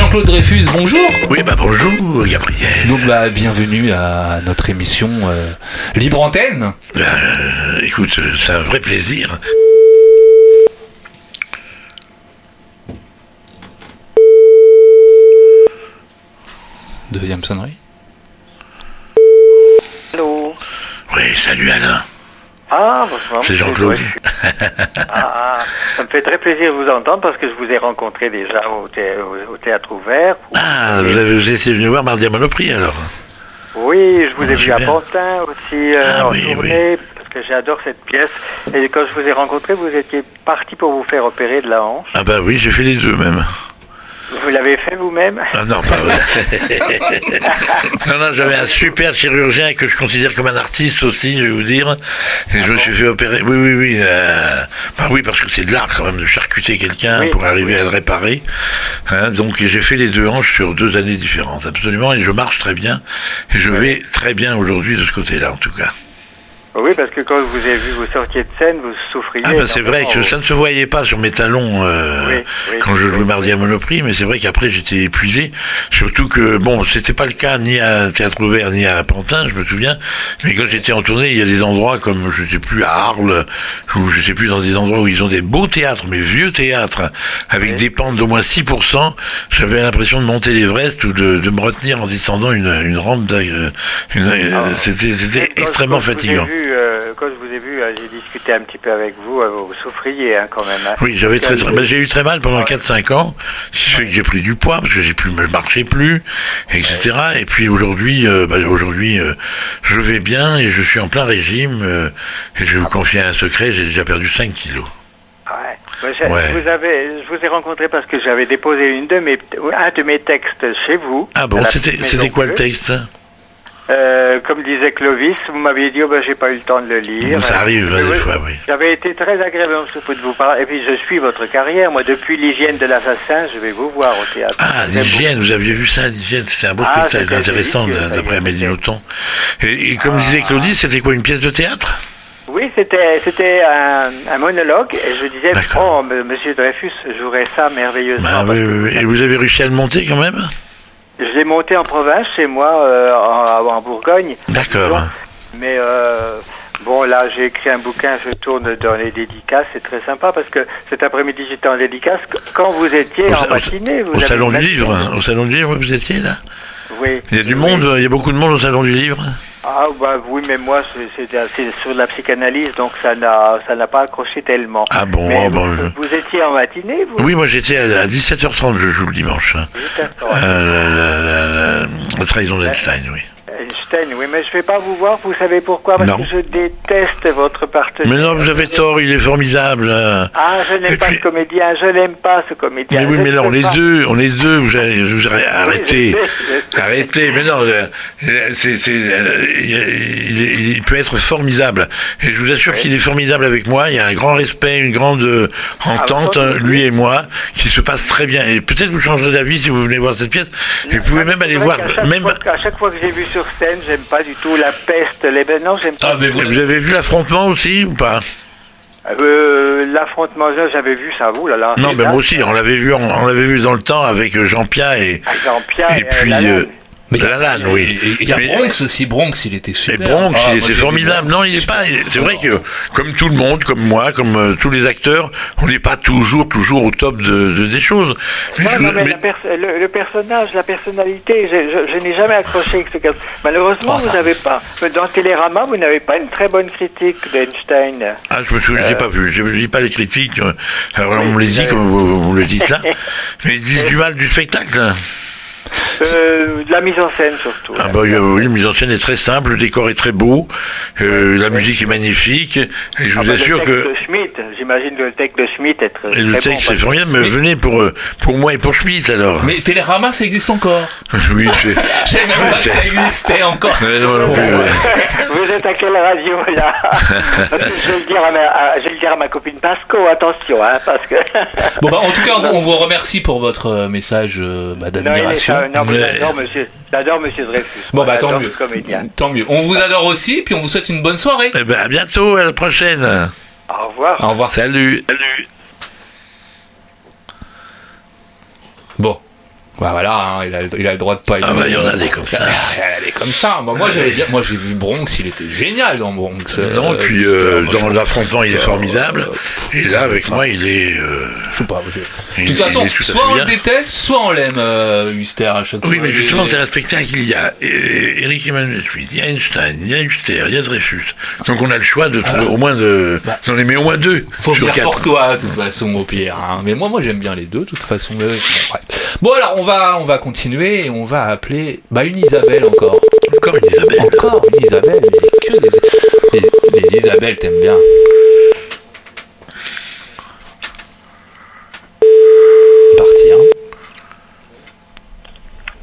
Jean-Claude Dreyfus, bonjour. Oui, bonjour Gabriel. Donc bienvenue à notre émission Libre Antenne. Écoute, c'est un vrai plaisir. Deuxième sonnerie. Allô. Oui, salut Alain. Ah, bonsoir. C'est Jean-Claude. Ça me fait très plaisir de vous entendre parce que je vous ai rencontré déjà au Théâtre Ouvert. Ah, vous avez essayé de venir voir mardi à Monoprix alors. Oui, je vous ai vu à super. Pantin aussi en tournée, parce que j'adore cette pièce. Et quand je vous ai rencontré, vous étiez parti pour vous faire opérer de la hanche. Ah bah oui, j'ai fait les deux même. Vous l'avez fait vous-même? Ah non, pas vrai. Non, j'avais un super chirurgien que je considère comme un artiste aussi, je vais vous dire. Et je me suis fait opérer. Oui. Oui, parce que c'est de l'art quand même de charcuter quelqu'un pour arriver à le réparer. Hein, donc j'ai fait les deux hanches sur 2 années différentes, absolument, et je marche très bien. Et je vais très bien aujourd'hui de ce côté-là, en tout cas. Oui, parce que quand je vous ai vu, vous sortiez de scène, vous souffriez. Ah c'est vrai que ça ne se voyait pas sur mes talons quand je jouais mardi à Monoprix, mais c'est vrai qu'après j'étais épuisé, surtout que c'était pas le cas ni à Théâtre Ouvert ni à Pantin, je me souviens, mais quand j'étais en tournée, il y a des endroits comme je sais plus à Arles ou je sais plus dans des endroits où ils ont des beaux théâtres, mais vieux théâtres avec des pentes d'au moins 6%, j'avais l'impression de monter l'Everest ou de me retenir en descendant une rampe c'était extrêmement fatigant. Quand je vous ai vu, j'ai discuté un petit peu avec vous, vous souffriez quand même. Hein. Oui, j'ai eu très mal pendant 4-5 ans, ce qui fait que j'ai pris du poids, parce que je marchais plus, etc. Et puis aujourd'hui, je vais bien et je suis en plein régime, et je vais vous confier un secret, j'ai déjà perdu 5 kilos. Je vous ai rencontré parce que j'avais déposé un de mes textes chez vous. Ah bon, c'était quoi le texte? Comme disait Clovis, vous m'aviez dit, j'ai pas eu le temps de le lire. Ça arrive des fois, oui. J'avais été très agréable de vous parler. Et puis, je suis votre carrière. Moi, depuis l'hygiène de l'assassin, je vais vous voir au théâtre. Ah, l'hygiène, vous aviez vu ça, l'hygiène? C'était un beau spectacle intéressant, d'après Amélie Nothomb. Et comme disait Claudie, c'était quoi, une pièce de théâtre? Oui, c'était un monologue. Et je disais, monsieur Dreyfus jouerait ça merveilleusement. Oui. Et vous avez réussi à le monter quand même? Je l'ai monté en province, chez moi, en Bourgogne. D'accord. Mais là, j'ai écrit un bouquin, je tourne dans les dédicaces, c'est très sympa parce que cet après-midi, j'étais en dédicace. Quand vous étiez en matinée, au Salon du Livre, au Salon du Livre, vous étiez là? Oui. Il y a du monde, il y a beaucoup de monde au Salon du Livre? Ah oui, mais moi c'est sur la psychanalyse, donc ça n'a pas accroché tellement. Ah bon, mais vous étiez en matinée, vous? Oui, moi j'étais à 17h30, je joue le dimanche. La trahison d'Einstein, oui. Einstein, oui, mais je ne vais pas vous voir, vous savez pourquoi? Parce que je déteste votre partenaire. Mais non, vous avez tort, il est formidable. Je n'aime pas ce comédien, je n'aime pas ce comédien. Mais oui, mais là, on est deux, arrêtez, mais non, il peut être formidable. Et je vous assure qu'il est formidable avec moi, il y a un grand respect, une grande entente, lui et moi, qui se passe très bien. Et peut-être vous changerez d'avis si vous venez voir cette pièce, et vous pouvez même aller voir... À chaque fois que j'ai vu sur scène, j'aime pas du tout la peste, j'aime pas. Mais vous avez vu l'affrontement aussi ou pas? L'affrontement, j'avais vu ça, vous là. Non, mais moi aussi, on l'avait vu dans le temps avec Jean-Pierre et puis Mais Lalanne, oui. Il y a Bronx aussi, Bronx, il était super. Et Bronx, c'est formidable. Non, il est pas. C'est vrai que, comme tout le monde, comme moi, comme tous les acteurs, on n'est pas toujours au top des choses. Le personnage, la personnalité, je n'ai jamais accroché avec ce gars. Malheureusement, vous n'avez pas. Dans Télérama, vous n'avez pas une très bonne critique d'Einstein. Ah, je me souviens, j'ai pas vu. Je ne lis pas les critiques. Alors, on me les dit comme vous le dites là. Mais ils disent du mal du spectacle. De la mise en scène surtout. Oui, la mise en scène est très simple, le décor est très beau, la musique est magnifique, et je vous assure que... J'imagine le texte de Schmitt être très bon. Et le texte, c'est formidable, mais venez pour moi et pour Schmitt alors. Mais Télérama, ça existe encore? Oui, c'est... J'ai même pas que ça existait encore. Vous êtes à quelle radio là? Je vais le dire à ma copine Pasco, attention, parce que... En tout cas, on vous remercie pour votre message d'admiration. J'adore monsieur Dreyfus. Tant mieux. On vous adore aussi, puis on vous souhaite une bonne soirée. À bientôt, à la prochaine. Au revoir. Au revoir. Salut. Bon. Bah voilà, hein, il a le droit de pas aimer. Ah bah il y en a des comme ça. Elle est comme ça. Bah, moi j'ai vu Bronx, il était génial dans Bronx. Non, puis dans l'affrontement il est formidable. Et là avec moi il est. Je sais pas. De toute façon, soit on le déteste, soit on l'aime, Huster à chaque fois. Oui, mais justement c'est un spectacle. Il y a Eric Emmanuel Schmitt, il y a Einstein, il y a Huster, il y a Dreyfus. Donc on a le choix de trouver au moins d'en aimer au moins 2. Faut venir pour toi, de toute façon, au pire. Hein. Mais moi j'aime bien les deux, de toute façon. Bon alors on va continuer et on va appeler une Isabelle encore. Encore une Isabelle. Encore une Isabelle. Mais que les Isabelles t'aimes bien. Partir.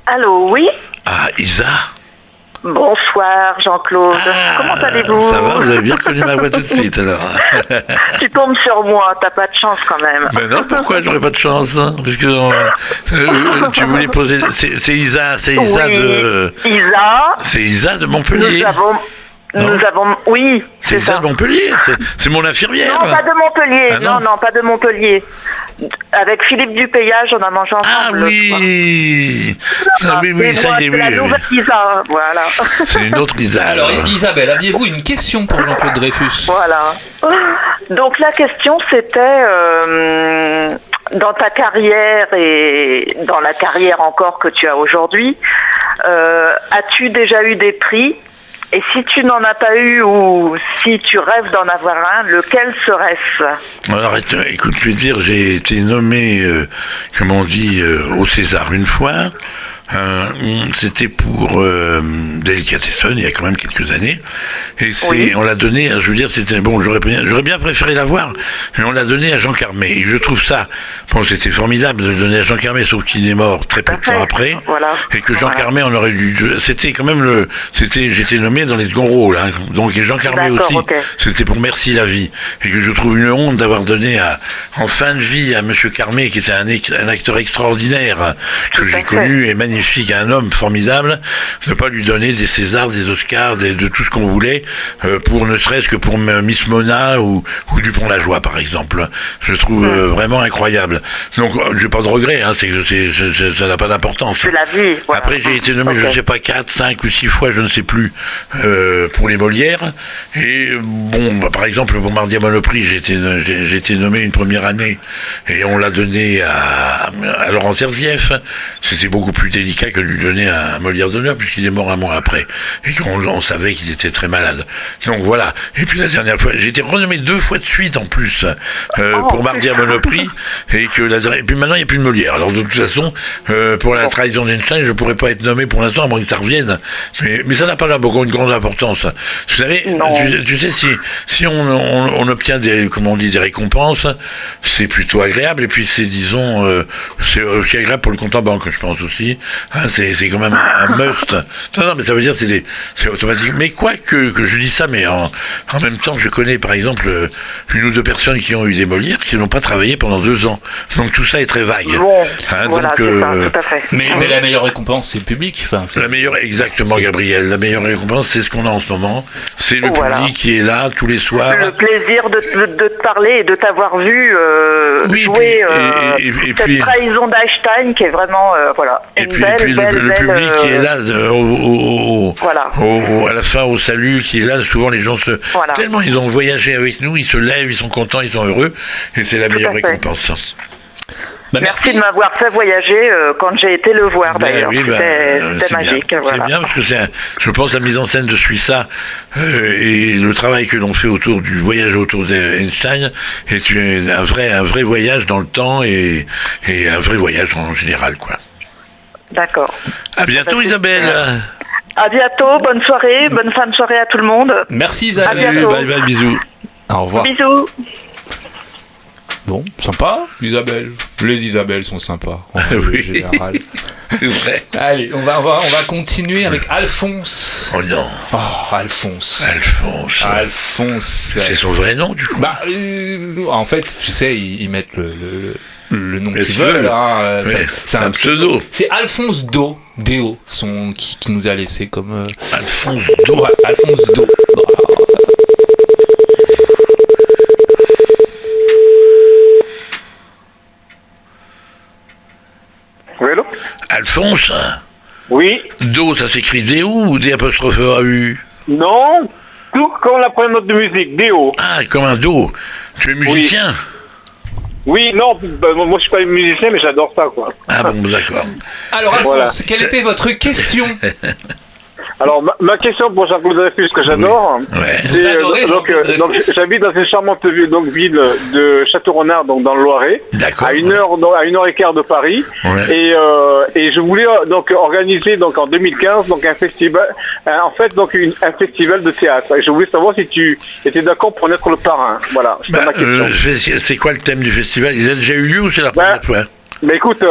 Allô, oui. Ah, Isa. Bonsoir Jean-Claude, comment allez-vous? Ça va, vous avez bien connu ma voix tout de suite alors. Tu tombes sur moi, t'as pas de chance quand même. Mais non, pourquoi j'aurais pas de chance hein? Parce que tu voulais poser... C'est Isa oui, de... Isa. C'est Isa de Montpellier. Nous avons... Oui, c'est Isa ça. de Montpellier, c'est mon infirmière. Non, pas de Montpellier, Ah, non, pas de Montpellier. Avec Philippe Dupéillage, on a mangé ensemble. Ah oui, ça y est, c'est la nouvelle Isa, voilà. C'est une autre Isa. Alors Isabelle, aviez-vous une question pour Jean-Claude Dreyfus? Voilà. Donc la question c'était dans ta carrière et dans la carrière encore que tu as aujourd'hui, as-tu déjà eu des prix? Et si tu n'en as pas eu ou si tu rêves d'en avoir un, lequel serait-ce? Alors écoute, je vais dire, j'ai été nommé, comme on dit, au César une fois. C'était pour Delicatessen il y a quand même quelques années et on l'a donné je veux dire c'était bon, j'aurais bien préféré l'avoir, mais on l'a donné à Jean Carmé et je trouve ça c'était formidable de le donner à Jean Carmé, sauf qu'il est mort très peu de temps après, et que Jean Carmé on aurait dû, c'était quand même j'étais nommé dans les seconds rôles hein, donc et Jean Carmé aussi, c'était pour Merci la vie, et que je trouve une honte d'avoir donné en fin de vie à Monsieur Carmé, qui était un acteur extraordinaire que j'ai connu et magnifique, un homme formidable, ne pas lui donner des Césars, des Oscars, de tout ce qu'on voulait, pour ne serait-ce que pour Miss Mona ou Dupont-la-Joie par exemple. Je trouve vraiment incroyable. Donc j'ai pas de regret, hein, ça n'a pas d'importance. C'est la vie. Voilà. Après j'ai été nommé, je sais pas, 4, 5 ou 6 fois, je ne sais plus, pour les Molières. Et bon, par exemple pour Mardi à Monoprix, j'ai été nommé une première année et on l'a donné à Laurent Terzieff. C'était beaucoup plus délicat que de lui donner un Molière d'honneur, puisqu'il est mort un mois après et qu'on savait qu'il était très malade. Donc voilà. Et puis la dernière fois, j'ai été renommé 2 fois de suite en plus pour Mardi à Monoprix, et puis maintenant il n'y a plus de Molière. Alors de toute façon, pour la trahison d'Einstein, je pourrais pas être nommé pour l'instant, à moins que ça revienne. Mais ça n'a pas là beaucoup une grande importance. Vous savez, tu sais, si on obtient des récompenses, c'est plutôt agréable, et puis c'est, disons, c'est aussi agréable pour le compte en banque, je pense aussi. Hein, c'est quand même un must. Non, mais ça veut dire c'est automatique. Mais quoi que je dis ça, mais en même temps, je connais par exemple une ou deux personnes qui ont eu des Molières qui n'ont pas travaillé pendant 2 ans. Donc tout ça est très vague. Bon, hein, voilà, donc, c'est ça, tout à fait. Mais la meilleure récompense, c'est le public. Enfin, la meilleure, exactement, Gabriel. La meilleure récompense, c'est ce qu'on a en ce moment. C'est le public qui est là tous les soirs. Le plaisir de te parler et de t'avoir vu jouer cette trahison d'Einstein, qui est vraiment Et puis le public qui est là à la fin au salut, qui est là, souvent les gens tellement ils ont voyagé avec nous, ils se lèvent, ils sont contents, ils sont heureux, et c'est la meilleure récompense. Merci de m'avoir fait voyager quand j'ai été le voir d'ailleurs. C'était magique. C'est bien parce que je pense la mise en scène de Suissa et le travail que l'on fait autour du voyage autour d'Einstein est un vrai voyage dans le temps et un vrai voyage en général, quoi. D'accord. À bientôt, Isabelle. À bientôt, bonne soirée, bonne fin de soirée à tout le monde. Merci Isabelle. Bye bye, bisous. Au revoir. Bisous. Bon, sympa, Isabelle. Les Isabelles sont sympas. Oui. Général. C'est vrai. Allez, on va continuer avec Alphonse. Oh non. Oh, Alphonse. C'est son vrai nom, du coup. Bah, en fait, tu sais, ils mettent le nom qu'ils veulent. Hein, c'est un pseudo. C'est Alphonse Do, qui nous a laissé comme. Alphonse Do. Ouais, Alphonse Do. Oui, allô ? Alphonse? Oui. Do, ça s'écrit D-O ou D''A'? Non, tout comme la première note de musique, D-O. Ah, comme un Do. Tu es musicien? Oui, non, moi je suis pas musicien, mais j'adore ça, quoi. Ah bon, d'accord. Alors, Alphonse, Voilà. quelle était votre question? Alors, ma question pour Jean-Claude Dreyfus, que j'adore, Ouais. Vous adorez Jean-Claude Dreyfus. donc j'habite dans une charmante ville, de Château-Renard, donc dans le Loiret, D'accord. à 1h15 de Paris, Ouais. et je voulais donc organiser donc en 2015 donc un festival, un festival de théâtre. Et je voulais savoir si tu étais d'accord pour en être le parrain. Voilà, c'est ma question. C'est quoi le thème du festival? Il a déjà eu lieu ou c'est la première fois? Mais écoute,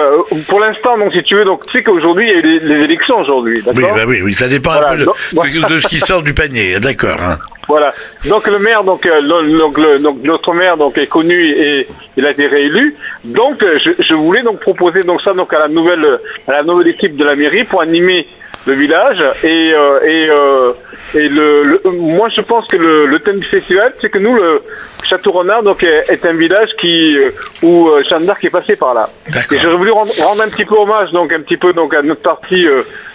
pour l'instant, donc si tu veux, donc tu sais qu'aujourd'hui il y a eu les élections aujourd'hui, d'accord? Oui, ça dépend Voilà, un peu donc- de ce qui sort du panier, d'accord. Hein. Voilà. Donc le maire, donc notre maire, donc est connu et il a été réélu. Donc je voulais donc proposer donc ça donc à la nouvelle équipe de la mairie pour animer le village moi je pense que le thème du festival, c'est que nous le Château-Renard donc est un village où Jeanne d'Arc est passée par là. D'accord. Et j'aurais voulu rendre un petit peu hommage donc à notre partie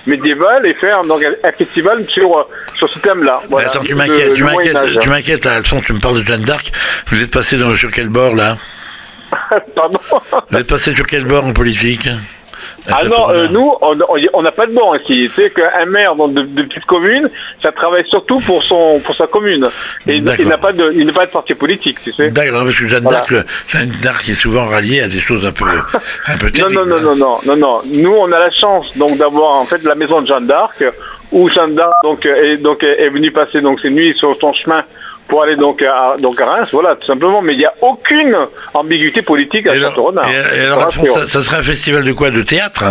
médiévale et faire donc un festival sur ce thème-là. Voilà. Attends, tu Moyen Âge. m'inquiètes, Alphonse, tu me parles de Jeanne d'Arc. Vous êtes passé sur quel bord, là? Pardon. Vous êtes passé sur quel bord en politique? Ah non, nous, on n'a pas de banc ici. Tu sais qu'un maire de petite commune, ça travaille surtout pour sa commune. Et il n'a pas de parti politique, tu sais. D'accord, parce que Jeanne d'Arc est souvent ralliée à des choses un peu terribles. Non. Nous, on a la chance donc d'avoir en fait la maison de Jeanne d'Arc, où Jeanne d'Arc est venue passer donc ses nuits sur son chemin pour aller donc à Reims, voilà, tout simplement. Mais il n'y a aucune ambiguïté politique à Château-Renard. Et alors, Alphonse, ça serait un festival de quoi? De théâtre?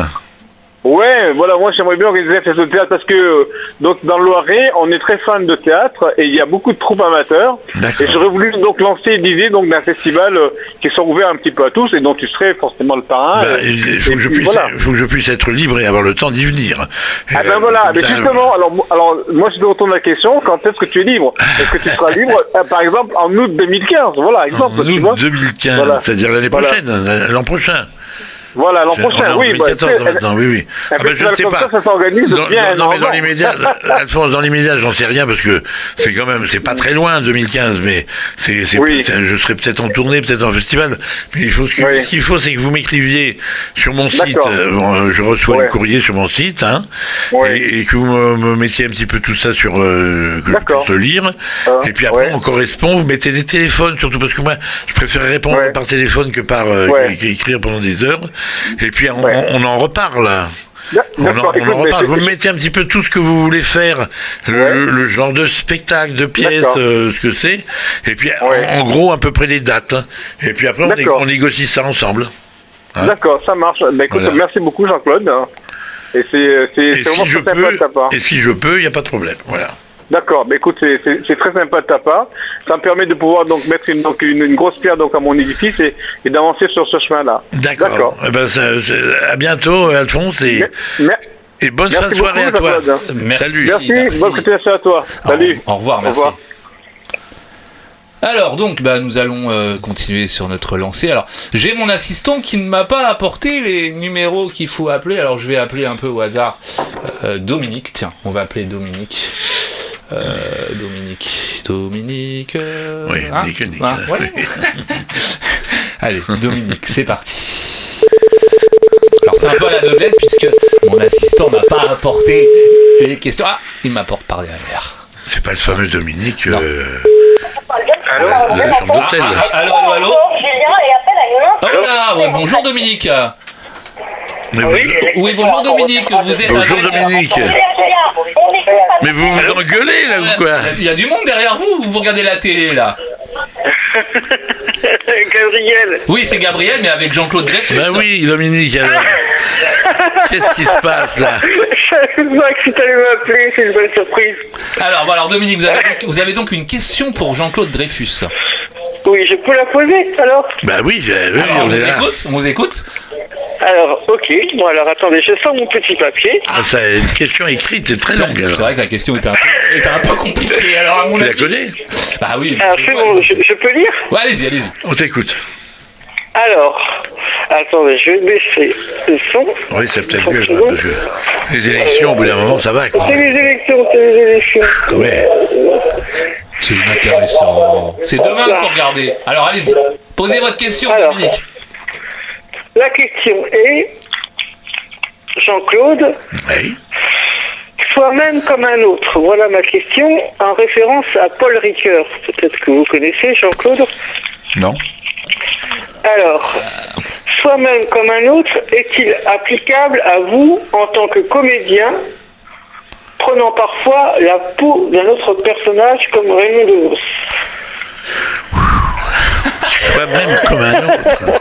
Ouais, voilà, moi j'aimerais bien organiser un festival de théâtre parce que donc dans le Loiret, on est très fan de théâtre et il y a beaucoup de troupes amateurs. D'accord. Et j'aurais voulu donc lancer l'idée donc d'un festival qui soit ouvert un petit peu à tous et dont tu serais forcément le parrain. Il faut que je puisse être libre et avoir le temps d'y venir. Ah ben voilà, mais justement, alors moi je te retourne la question, quand est-ce que tu es libre? Est-ce que tu seras libre par exemple en août 2015? Voilà, exemple. En tu vois. août 2015, Voilà. c'est-à-dire l'année prochaine, l'an prochain. Voilà, l'an prochain, oui. 2014 maintenant, oui. Un festival comme ça s'organise bien. Non, mais dans l'immédiat, Alphonse, dans l'immédiat, j'en sais rien parce que c'est pas très loin, 2015, mais je serai peut-être en tournée, peut-être en festival. Mais ce qu'il faut, c'est que vous m'écriviez sur mon site. Je reçois le courrier sur mon site, hein, et que vous me mettiez un petit peu tout ça sur, que je puisse le lire. Et puis après, on correspond, vous mettez des téléphones, surtout parce que moi, je préfère répondre par téléphone que par écrire pendant des heures. Et puis on en reparle. On en reparle. Vous me mettez un petit peu tout ce que vous voulez faire, le genre de spectacle, de pièce, ce que c'est. Et puis en gros à peu près les dates. Et puis après on négocie ça ensemble. Hein? D'accord, ça marche. Bah, écoute, merci beaucoup Jean-Claude. Et c'est vraiment très sympa de ta part. Et si je peux, il n'y a pas de problème. Voilà. D'accord, bah écoute, c'est très sympa de ta part. Ça me permet de pouvoir donc mettre une grosse pierre donc à mon édifice et d'avancer sur ce chemin-là. D'accord. Eh ben, à bientôt, Alphonse, et bonne fin de soirée à toi. Merci. Merci. Bonne continuation à toi. Salut. Au revoir. Merci. Au revoir. Alors donc nous allons continuer sur notre lancée. Alors j'ai mon assistant qui ne m'a pas apporté les numéros qu'il faut appeler. Alors je vais appeler un peu au hasard Dominique. Tiens, on va appeler Dominique. Dominique. Oui, hein Nick. Ah, ouais. Allez, Dominique, c'est parti. Alors c'est un peu à la neuglette puisque mon assistant m'a pas apporté les questions. Ah, il m'apporte par derrière. C'est pas le fameux Dominique. Allô, la chambre d'hôtel. Allô. Oh là, ouais, bonjour Dominique. Oui, bonjour Dominique. Vous êtes bonjour Dominique. Mais vous vous engueulez là ou quoi? Il y a du monde derrière vous. Vous regardez la télé là. Gabriel. Oui, c'est Gabriel, mais avec Jean-Claude Dreyfus. Bah oui, Dominique, alors. Qu'est-ce qui se passe là? Je sais pas que si t'allais m'appeler, c'est une bonne surprise. Alors Dominique, vous avez donc une question pour Jean-Claude Dreyfus. Oui, je peux la poser alors? Bah oui, alors, on vous écoute. Alors, ok. Bon, alors attendez, je sors mon petit papier. Ah, ça, une question écrite, c'est très longue. C'est vrai que la question était un peu compliquée. Alors, à mon avis. Tu la connais? Bah oui. Alors, c'est bon, je peux lire? Ouais, allez-y. On t'écoute. Alors, Attendez, je vais baisser le son. Oui, c'est peut-être mieux, parce que les élections, au bout d'un moment, ça va. C'est les élections. Ouais. C'est inintéressant. C'est demain qu'il faut regarder. Alors, allez-y. Posez votre question, Dominique. La question est, Jean-Claude, Oui. Soi-même comme un autre. Voilà ma question, en référence à Paul Ricoeur. Peut-être que vous connaissez, Jean-Claude. Non. Alors, soi-même comme un autre, est-il applicable à vous en tant que comédien, prenant parfois la peau d'un autre personnage comme Raymond DeVos? Soi-même comme un autre.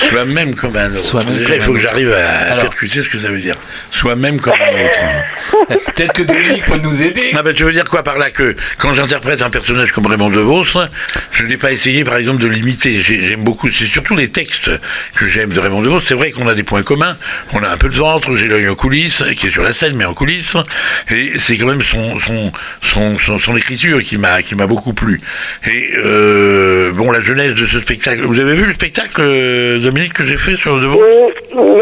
Soi-même comme un autre. Déjà, il faut que j'arrive à percuter ce que ça veut dire. Soi-même comme un autre. Peut-être que Dominique peut nous aider. Ah ben, tu veux dire quoi par là? Que quand j'interprète un personnage comme Raymond DeVos, je n'ai pas essayé par exemple de l'imiter. J'aime beaucoup, c'est surtout les textes que j'aime de Raymond DeVos. C'est vrai qu'on a des points communs. On a un peu de ventre, j'ai l'œil en coulisses, qui est sur la scène mais en coulisses. Et c'est quand même son écriture qui m'a beaucoup plu. Et bon, la genèse de ce spectacle. Vous avez vu le spectacle, Dominique, que j'ai fait sur DeVos? Non,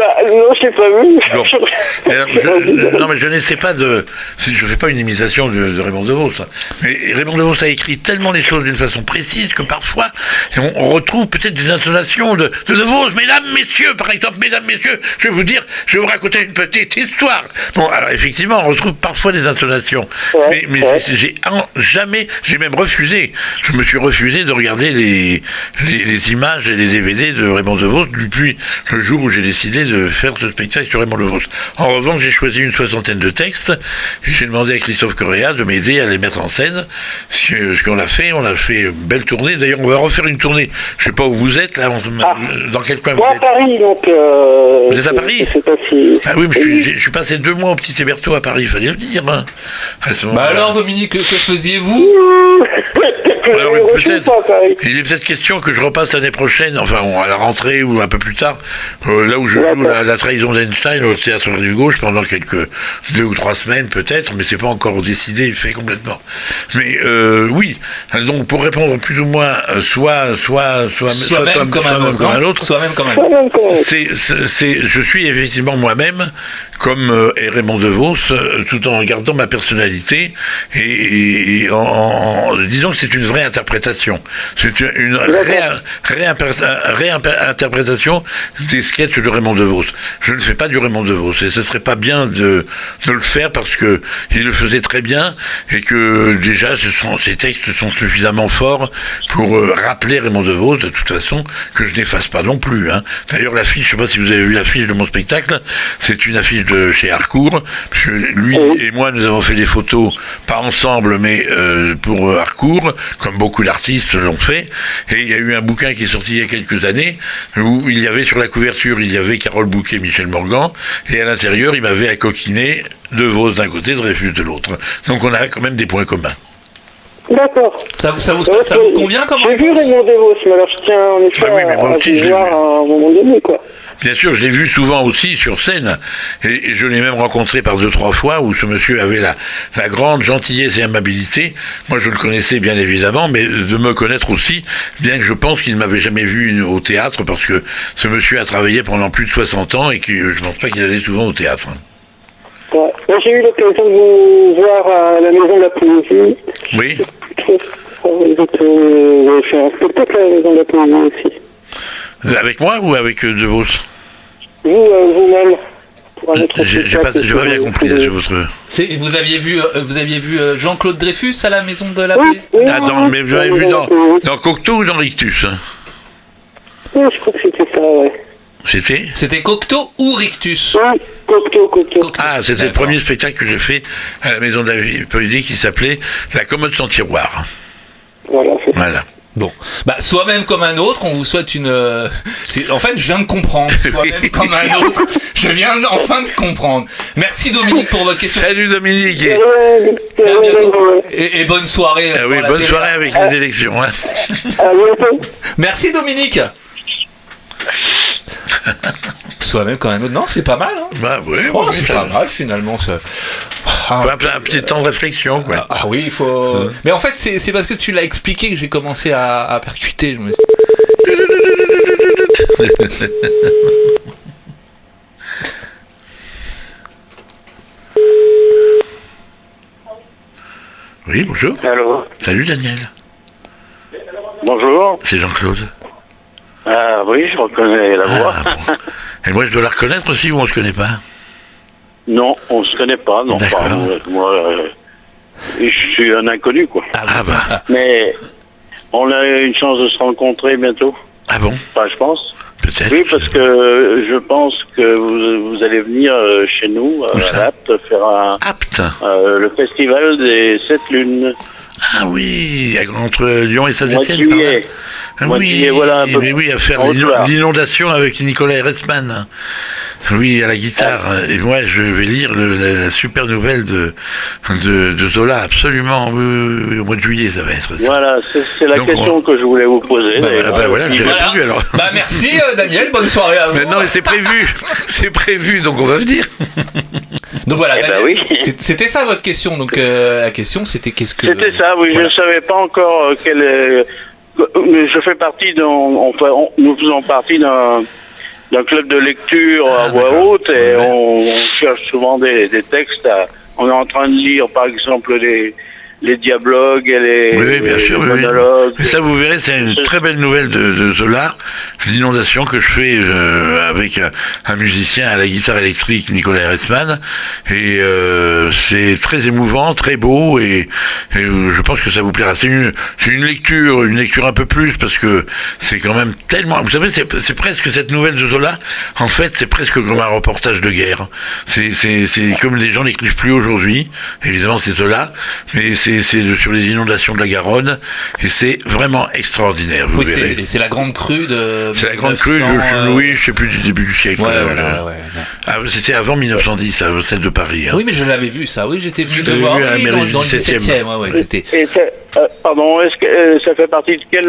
je l'ai pas vu. Bon. Alors, non, mais je n'essaie pas je fais pas une imitation de Raymond DeVos. Mais Raymond DeVos a écrit tellement les choses d'une façon précise que parfois on retrouve peut-être des intonations de DeVos. Mesdames, messieurs, par exemple, mesdames, messieurs, je vais vous raconter une petite histoire. Bon, alors effectivement, on retrouve parfois des intonations. Mais j'ai même refusé. Je me suis refusé de regarder les images et les DVD de Raymond DeVos depuis le jour où j'ai décidé de faire ce spectacle sur Raymond DeVos. En revanche, j'ai choisi une 60aine de textes et j'ai demandé à Christophe Correa de m'aider à les mettre en scène. Ce qu'on a fait, belle tournée. D'ailleurs, on va refaire une tournée. Je sais pas où vous êtes là, dans quel coin vous êtes? Moi à Paris, donc. Vous êtes à Paris? Je sais pas si. Ah oui, mais je suis passé 2 mois au Petit Héberto à Paris, il fallait le dire. Hein. Alors, Dominique, que faisiez-vous? Alors, il est peut-être question que je repasse l'année prochaine, enfin à la rentrée ou un peu plus tard, là où je joue la trahison d'Einstein au Théâtre Rive Gauche pendant 2 ou 3 semaines peut-être, mais c'est pas encore décidé, fait complètement. Mais oui, donc pour répondre plus ou moins, soi-même comme un autre, je suis effectivement moi-même comme Raymond DeVos, tout en gardant ma personnalité et disons que c'est une vraie interprétation. C'est une réinterprétation des sketchs de Raymond DeVos. Je ne fais pas du Raymond DeVos et ce serait pas bien de le faire parce que il le faisait très bien et que déjà ces textes sont suffisamment forts pour rappeler Raymond DeVos de toute façon que je n'efface pas non plus. Hein. D'ailleurs l'affiche, je sais pas si vous avez vu l'affiche de mon spectacle, c'est une affiche de chez Harcourt. Lui et moi nous avons fait des photos, pas ensemble mais pour Harcourt, comme beaucoup d'artistes l'ont fait, et il y a eu un bouquin qui est sorti il y a quelques années, où il y avait sur la couverture, il y avait Carole Bouquet, Michel Morgan, et à l'intérieur, il m'avait accoquiné DeVos d'un côté, Dreyfus de l'autre. Donc on a quand même des points communs. D'accord. Ça vous convient comme J'ai vu Raymond DeVos, mais alors je tiens en effet à vous voir à un moment donné, quoi. Bien sûr, je l'ai vu souvent aussi sur scène, et je l'ai même rencontré par 2-3 fois où ce monsieur avait la grande gentillesse et amabilité. Moi, je le connaissais bien évidemment, mais de me connaître aussi, bien que je pense qu'il ne m'avait jamais vu au théâtre, parce que ce monsieur a travaillé pendant plus de 60 ans et que je ne pense pas qu'il allait souvent au théâtre. Ouais. Moi, j'ai eu l'occasion de vous voir à la Maison de la Poésie. Oui. Vous avez fait un spectacle à la Maison de la Poésie aussi. Avec moi ou avec DeVos? Vous-même. J'ai pas bien compris votre. Vous aviez vu Jean-Claude Dreyfus à la Maison de la Poésie? Mais vous avez vu dans Cocteau ou dans Rictus? Oui, je crois que c'était ça, ouais. C'était Cocteau ou Rictus? Oui, Cocteau. Ah, c'était le premier spectacle que j'ai fait à la Maison de la Poésie qui s'appelait La commode sans tiroir. Voilà. Bon, soi-même comme un autre, on vous souhaite une... En fait, je viens de comprendre, soi-même comme un autre. Je viens enfin de comprendre. Merci Dominique pour votre question. Salut Dominique. À bientôt. Et bonne soirée. Oui, bonne soirée avec les élections. Hein. Merci Dominique. Soi-même comme un autre. Non, c'est pas mal. Hein. Oui, c'est pas mal finalement. Ça... un petit temps de réflexion, quoi. Ah oui, il faut. Mais en fait, c'est parce que tu l'as expliqué que j'ai commencé à percuter. Oui, bonjour. Allô. Salut Daniel. Bonjour. C'est Jean-Claude. Ah oui, je reconnais la voix. Bon. Et moi, je dois la reconnaître aussi ou on se connaît pas? Non, on se connaît pas, non. D'accord. Moi, je suis un inconnu, quoi. Ah bah. Mais on a une chance de se rencontrer bientôt. Ah bon? Enfin, je pense. Peut-être. Oui, parce que je pense que vous allez venir chez nous, à Apt, faire le festival des 7 lunes. Ah oui, entre Lyon et Saint-Étienne. Juillet. Ah oui, voilà, un peu. Mais oui, à faire l'inondation avec Nicolas Eressmann. Oui, à la guitare. Et moi, je vais lire la super nouvelle de Zola, absolument. Oui, au mois de juillet, ça va être ça. Voilà, c'est la question que je voulais vous poser. Voilà, j'ai répondu alors. Bah merci Daniel, bonne soirée à vous. Mais non, mais c'est prévu, donc on va venir. Donc voilà, Daniel, oui. C'était ça votre question. Donc la question c'était qu'est-ce que... C'était ça, oui, voilà. Je ne savais pas encore je fais partie nous faisons partie d'un club de lecture à voix haute et on cherche souvent des textes. On est en train de lire par exemple les dialogues et les monologues. Mais ça, vous verrez, c'est une très belle nouvelle de Zola, l'inondation que je fais avec un musicien à la guitare électrique, Nicolas Eressmann. Et c'est très émouvant, très beau, et je pense que ça vous plaira. C'est une lecture un peu plus, parce que c'est quand même tellement... Vous savez, c'est presque cette nouvelle de Zola, en fait, c'est presque comme un reportage de guerre. C'est comme les gens n'écrivent plus aujourd'hui. Évidemment, c'est Zola, mais c'est sur les inondations de la Garonne, et c'est vraiment extraordinaire. Vous verrez. C'est la grande crue de... C'est la grande crue de Louis, je sais plus du début du siècle. Ah, c'était avant 1910, celle de Paris. Hein. Oui, mais je l'avais vu ça. Oui, j'étais venu te voir dans le 17e. Pardon, est-ce que ça fait partie de quel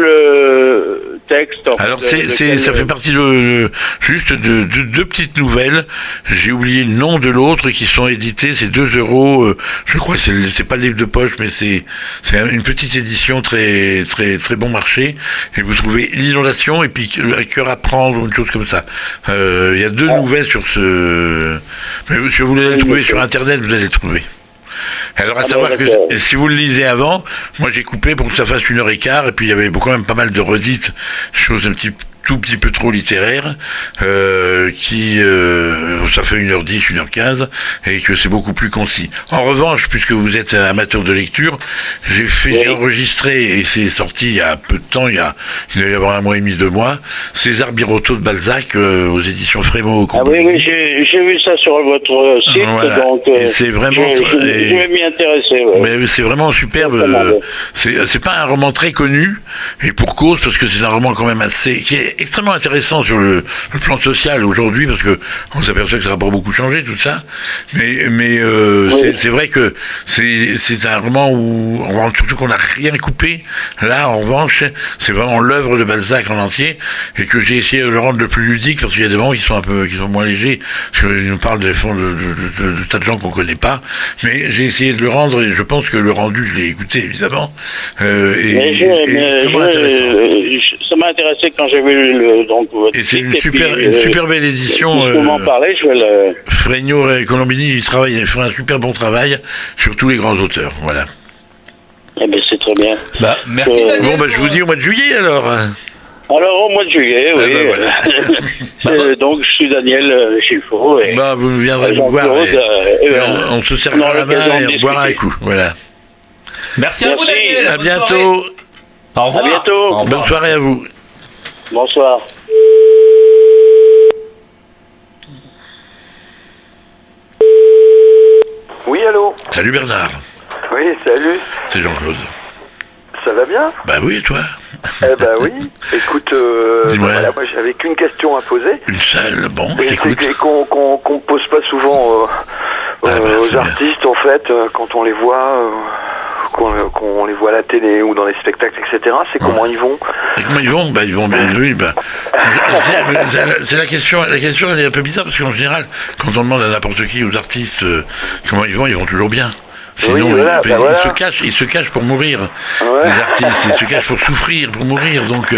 texte Alors ça fait partie juste de deux petites nouvelles. J'ai oublié le nom de l'autre qui sont éditées. C'est 2 €. Je crois que c'est pas le livre de poche, mais c'est une petite édition très très très bon marché. Et vous trouvez l'inondation et puis le cœur à prendre ou une chose comme ça. Il y a 2 nouvelles sur ce. Mais si vous voulez le trouver sur Internet, vous allez le trouver. Alors à savoir que si vous le lisez avant, moi j'ai coupé pour que ça fasse 1h15, et puis il y avait quand même pas mal de redites, choses un tout petit peu trop littéraire, ça fait 1h10, 1h15, et que c'est beaucoup plus concis. En revanche, puisque vous êtes amateur de lecture, j'ai enregistré, et c'est sorti il y a peu de temps, il doit y avoir 1 mois et demi, 2 mois, César Birotteau de Balzac, aux éditions Frémaux. Ah oui, j'ai vu ça sur votre site, donc et c'est vraiment... je vais m'y intéresser. Ouais. Mais c'est vraiment superbe. C'est pas un roman très connu, et pour cause, parce que c'est un roman quand même qui est extrêmement intéressant sur le plan social aujourd'hui, parce que on s'aperçoit que ça n'a pas beaucoup changé tout ça, mais c'est vrai que c'est un roman où surtout qu'on n'a rien coupé. Là, en revanche, c'est vraiment l'œuvre de Balzac en entier, et que j'ai essayé de le rendre le plus ludique, parce qu'il y a des moments qui sont moins légers, parce qu'il nous parle des fonds de tas de gens qu'on connaît pas, mais j'ai essayé de le rendre, et je pense que le rendu, je l'ai écouté évidemment, ça m'a intéressé quand j'ai vu votre et c'est une super belle édition. Pour m'en parler, je vais le... Fregno et Colombini, ils font un super bon travail sur tous les grands auteurs, voilà. Eh bien, c'est très bien. Merci Daniel. Bon, je vous dis au mois de juillet alors. Alors au mois de juillet, voilà. Donc je suis Daniel Chiffot. Vous viendrez nous voir. On se serrera la main et on boira un coup, voilà. Merci à vous Daniel. À bientôt. Au revoir. À bientôt. Bonne soirée à vous. Bonsoir. Oui, allô. Salut Bernard. Oui, salut. C'est Jean-Claude. Ça va bien? Bah oui, et toi? Eh ben oui. Écoute, voilà, moi j'avais qu'une question à poser. Une seule, bon, et écoute. C'est qu'on pose pas souvent aux artistes, en fait, quand on les voit... qu'on les voit à la télé ou dans les spectacles, etc. C'est comment ils vont? Et comment ils vont? Ils vont bien. Oui, c'est la question elle est un peu bizarre, parce qu'en général, quand on demande à n'importe qui, aux artistes, comment ils vont toujours bien. Sinon, ils se cachent pour mourir. Les artistes, ils se cachent pour souffrir, pour mourir. Donc,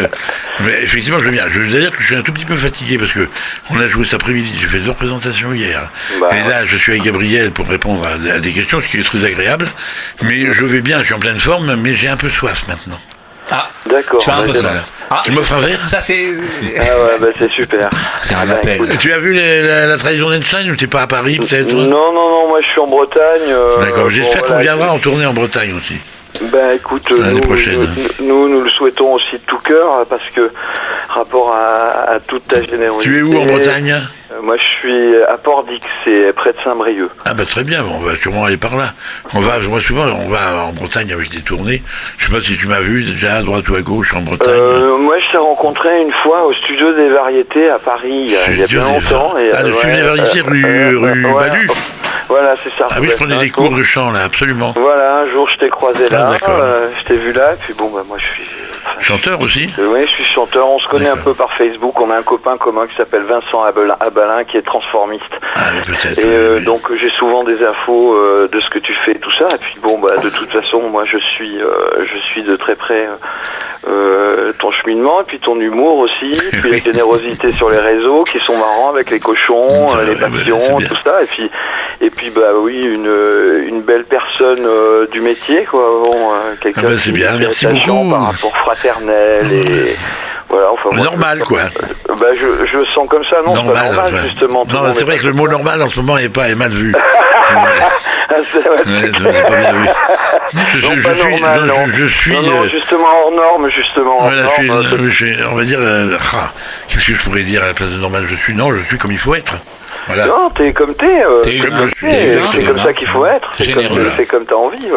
mais effectivement, je veux bien. Je veux dire que je suis un tout petit peu fatigué parce que on a joué cet après-midi. J'ai fait 2 représentations hier. Et là, je suis avec Gabriel pour répondre à des questions, ce qui est très agréable. Mais je vais bien, je suis en pleine forme, mais j'ai un peu soif maintenant. Ah, d'accord. Tu as un peu soif. Tu m'offres un verre ? Ça, c'est. C'est super. C'est un appel. Tu as vu la trahison d'Einstein ou t'es pas à Paris peut-être ? Non, moi je suis en Bretagne. D'accord, j'espère qu'on viendra en tournée en Bretagne aussi. Écoute, l'année prochaine. Nous le souhaitons aussi de tout cœur parce que rapport à toute ta générosité. Tu es où en Bretagne ? Moi je suis à Port-d'Ix, c'est près de Saint-Brieuc. Ah très bien, on va sûrement aller par là. Moi souvent on va en Bretagne avec des tournées. Je sais pas si tu m'as vu déjà à droite ou à gauche en Bretagne. Moi je t'ai rencontré une fois au Studio des Variétés à Paris il y a bien longtemps. Le Studio des Variétés rue Balu. Voilà, c'est ça. Ah oui, je prenais des cours de chant là, absolument. Voilà, un jour je t'ai croisé là, je t'ai vu là, et puis moi je suis... Chanteur aussi ? Oui, je suis chanteur, on se connaît un peu par Facebook, on a un copain commun qui s'appelle Vincent Abalin qui est transformiste. Ah oui, peut-être. Et donc j'ai souvent des infos de ce que tu fais et tout ça, et puis de toute façon, moi je suis de très près ton cheminement, et puis ton humour aussi, puis la générosité sur les réseaux qui sont marrants avec les cochons, les papillons, tout ça, et puis une belle personne du métier, quoi. Quelqu'un c'est bien, merci beaucoup. Par rapport fraternel et voilà, normal quoi. Je le sens comme ça, non, c'est pas normal justement. Non, c'est vrai que le mot normal en ce moment est mal vu. C'est pas bien vu. Je suis justement hors norme, on va dire qu'est-ce que je pourrais dire à la place de normal ? Je suis comme il faut être. Voilà. Non, t'es comme t'es. C'est comme ça qu'il faut être. C'est comme t'as envie,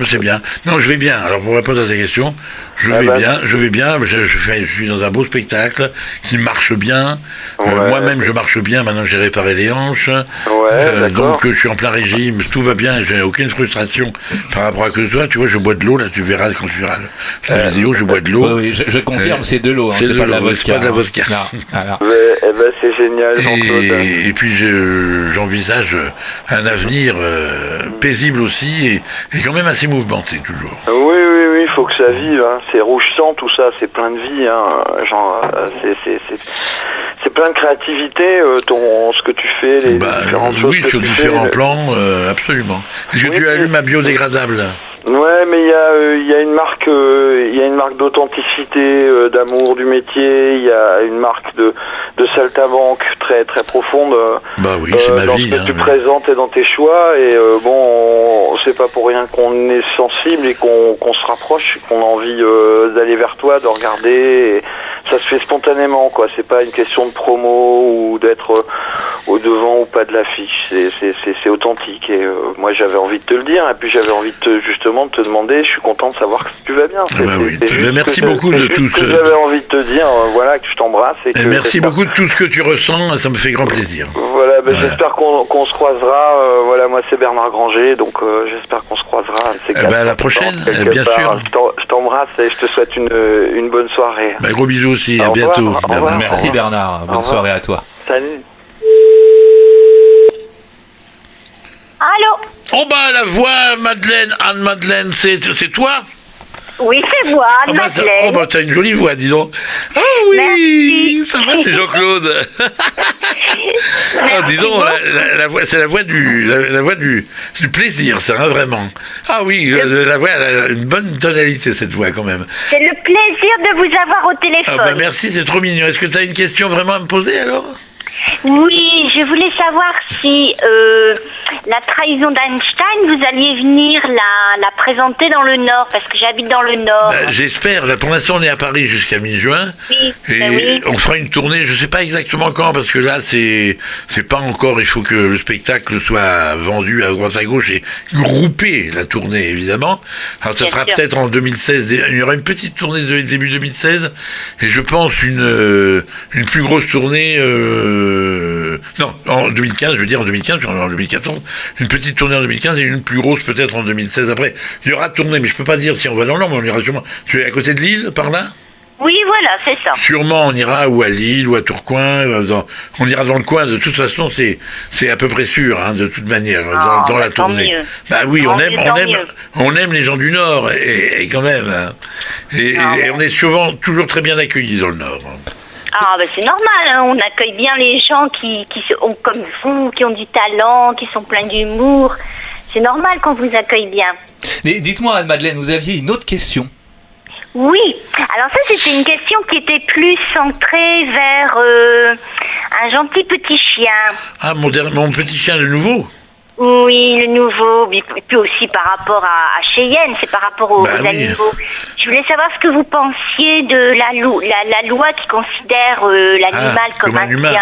c'est bien. Non, je vais bien. Alors pour répondre à ta question, je vais bien. Je suis dans un beau spectacle qui marche bien. Moi-même, je marche bien. Maintenant que j'ai réparé les hanches. Donc je suis en plein régime. Tout va bien. J'ai aucune frustration par rapport à que ce soit. Tu vois, je bois de l'eau. Là, tu verras quand tu verras la vidéo. Je bois de l'eau. Oui, je confirme, c'est de l'eau. C'est pas de la vodka. C'est pas de la vodka. C'est génial, Jean-Claude. Et puis j'envisage un avenir paisible aussi et quand même assez mouvementé toujours. Oui, il faut que ça vive. C'est rouge sang, tout ça, c'est plein de vie. C'est plein de créativité, ce que tu fais, les différentes choses. Oui, sur différents plans, absolument. Est-ce que tu as lu ma biodégradable ? Ouais, mais il y a une marque d'authenticité, d'amour du métier. Il y a une marque de saltimbanque très très profonde. C'est ma vie. Dans ce que tu présentes et dans tes choix. Et c'est pas pour rien qu'on est sensible et qu'on se rapproche, qu'on a envie d'aller vers toi, de regarder. Et ça se fait spontanément, quoi. C'est pas une question de promo ou d'être au devant ou pas de l'affiche. C'est authentique. Et moi, j'avais envie de te le dire. Et puis j'avais envie de te demander. Je suis content de savoir que tu vas bien. Merci beaucoup de tout ce que j'avais envie de te dire. Que je t'embrasse. Et merci beaucoup de tout ce que tu ressens. Ça me fait grand plaisir. Voilà. J'espère qu'on se croisera. Moi, c'est Bernard Granger. Donc, j'espère qu'on se croisera. À la prochaine, bien sûr. Je t'embrasse et je te souhaite une bonne soirée. Gros bisous aussi. À bientôt. Merci Bernard. Bonne soirée à toi. Salut. Allô ? La voix, Anne-Madeleine, c'est toi ? Oui, c'est moi, Anne-Madeleine. T'as une jolie voix, dis donc. Ah oui, merci. Ça va, c'est Jean-Claude. Dis donc, la voix, c'est la voix du plaisir, ça, vraiment. Ah oui, la voix, elle a une bonne tonalité, cette voix, quand même. C'est le plaisir de vous avoir au téléphone. Merci, c'est trop mignon. Est-ce que tu as une question vraiment à me poser, alors ? Oui, je voulais savoir si la trahison d'Einstein, vous alliez venir la présenter dans le Nord, parce que j'habite dans le Nord. J'espère. Là, pour l'instant, on est à Paris jusqu'à mi-juin. Oui, et on fera une tournée, je sais pas exactement quand, parce que là, c'est pas encore, il faut que le spectacle soit vendu à droite à gauche et groupé, la tournée, évidemment. Alors, ça sera peut-être en 2016. Il y aura une petite tournée de début 2016, et je pense une plus grosse tournée, non, en 2015, je veux dire en 2015, en 2014, une petite tournée en 2015 et une plus grosse peut-être en 2016 après. Il y aura tournée, mais je peux pas dire si on va dans le Nord, mais on ira sûrement. Tu es à côté de Lille, par là ? Oui, voilà, c'est ça. Sûrement, on ira ou à Lille ou à Tourcoing. On ira dans le coin. De toute façon, c'est à peu près sûr, hein, de toute manière, dans la tournée. Mieux. Bah oui, on aime les gens du Nord, et quand même. Hein. Et on est souvent toujours très bien accueillis dans le Nord. Ah, ben c'est normal, hein. On accueille bien les gens qui sont comme vous, qui ont du talent, qui sont pleins d'humour. C'est normal qu'on vous accueille bien. Mais dites-moi, Anne-Madeleine, vous aviez une autre question. Oui, alors ça c'était une question qui était plus centrée vers un gentil petit chien. Ah, mon petit chien, le nouveau? Oui, le nouveau, et puis aussi par rapport à Cheyenne, c'est par rapport aux animaux. Je voulais savoir ce que vous pensiez de la loi qui considère l'animal comme un bien.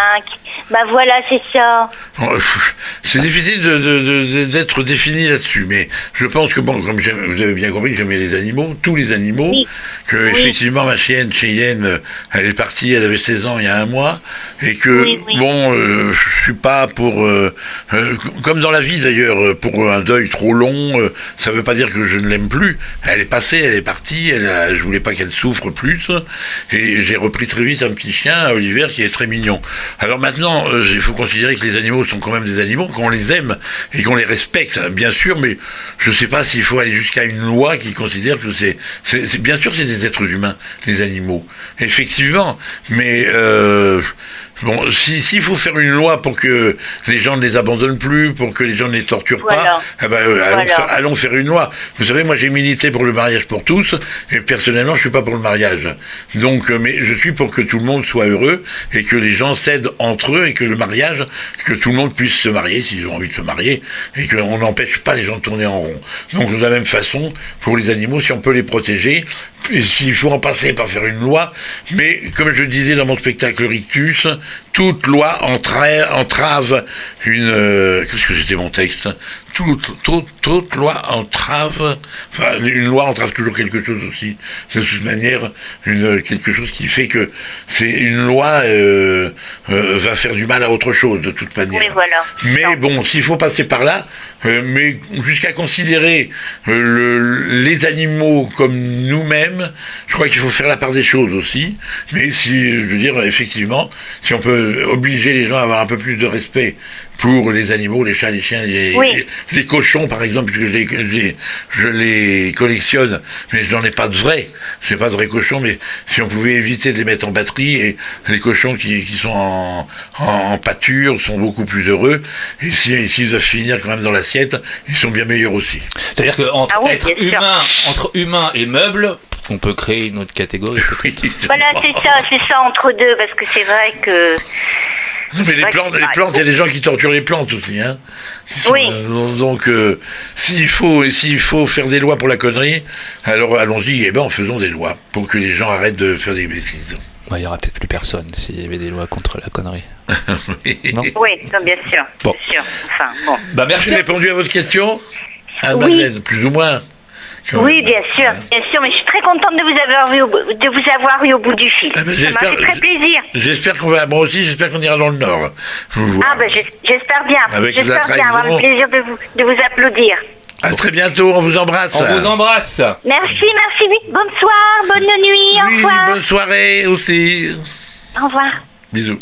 Bah voilà, c'est ça. C'est difficile d'être défini là-dessus, mais je pense que, bon, comme vous avez bien compris, j'aimais les animaux, tous les animaux, effectivement ma chienne Cheyenne, elle est partie, elle avait 16 ans il y a un mois, et que, je suis pas pour, comme dans la vie d'ailleurs, pour un deuil trop long, ça veut pas dire que je ne l'aime plus, elle est passée, elle est partie, je voulais pas qu'elle souffre plus, et j'ai repris très vite un petit chien, Oliver, qui est très mignon. Alors maintenant, il faut considérer que les animaux sont quand même des animaux, qu'on les aime et qu'on les respecte, bien sûr, mais je sais pas s'il faut aller jusqu'à une loi qui considère que c'est bien sûr c'est des êtres humains, les animaux, effectivement, mais bon, s'il faut faire une loi pour que les gens ne les abandonnent plus, pour que les gens ne les torturent pas, allons faire une loi. Vous savez, moi j'ai milité pour le mariage pour tous, et personnellement je suis pas pour le mariage. Donc, mais je suis pour que tout le monde soit heureux, et que les gens s'aident entre eux, et que le mariage, que tout le monde puisse se marier s'ils ont envie de se marier, et qu'on n'empêche pas les gens de tourner en rond. Donc de la même façon, pour les animaux, si on peut les protéger, et s'il faut en passer par faire une loi, mais comme je disais dans mon spectacle Rictus, toute loi entrave une... qu'est-ce que c'était mon texte ? Toute loi entrave... Enfin, une loi entrave toujours quelque chose aussi. De toute manière, quelque chose qui fait que c'est une loi va faire du mal à autre chose, de toute manière. Oui, voilà. Mais bon, s'il faut passer par là, mais jusqu'à considérer les animaux comme nous-mêmes, je crois qu'il faut faire la part des choses aussi. Mais si, je veux dire, effectivement, si on peut obliger les gens à avoir un peu plus de respect pour les animaux, les chats, les chiens, les cochons, par exemple, puisque je les collectionne, mais je n'en ai pas de vrais. Je n'ai pas de vrais cochons, mais si on pouvait éviter de les mettre en batterie, et les cochons qui sont en pâture sont beaucoup plus heureux, et s'ils doivent finir quand même dans l'assiette, ils sont bien meilleurs aussi. C'est-à-dire qu'entre humains et meubles, on peut créer une autre catégorie, peut-être. Voilà, c'est ça entre deux, parce que c'est vrai que... Non, mais les plantes, il y a des gens qui torturent les plantes aussi, hein. Donc, s'il faut faire des lois pour la connerie, alors allons-y, faisons des lois pour que les gens arrêtent de faire des bêtises. Il y aura peut-être plus personne s'il y avait des lois contre la connerie. Non, bien sûr. Bon. Bien sûr. Enfin, bon. Merci. J'ai répondu à votre question, Anne-Madeleine, plus ou moins. Oui, bien sûr, mais je suis très contente de vous avoir eu au bout du fil. Ça m'a fait très plaisir. J'espère qu'on ira dans le Nord. J'espère bien. J'espère bien avoir le plaisir de vous applaudir. À très bientôt, on vous embrasse. On vous embrasse. Merci. Bonsoir, bonne nuit, au revoir. Bonne soirée aussi. Au revoir. Bisous.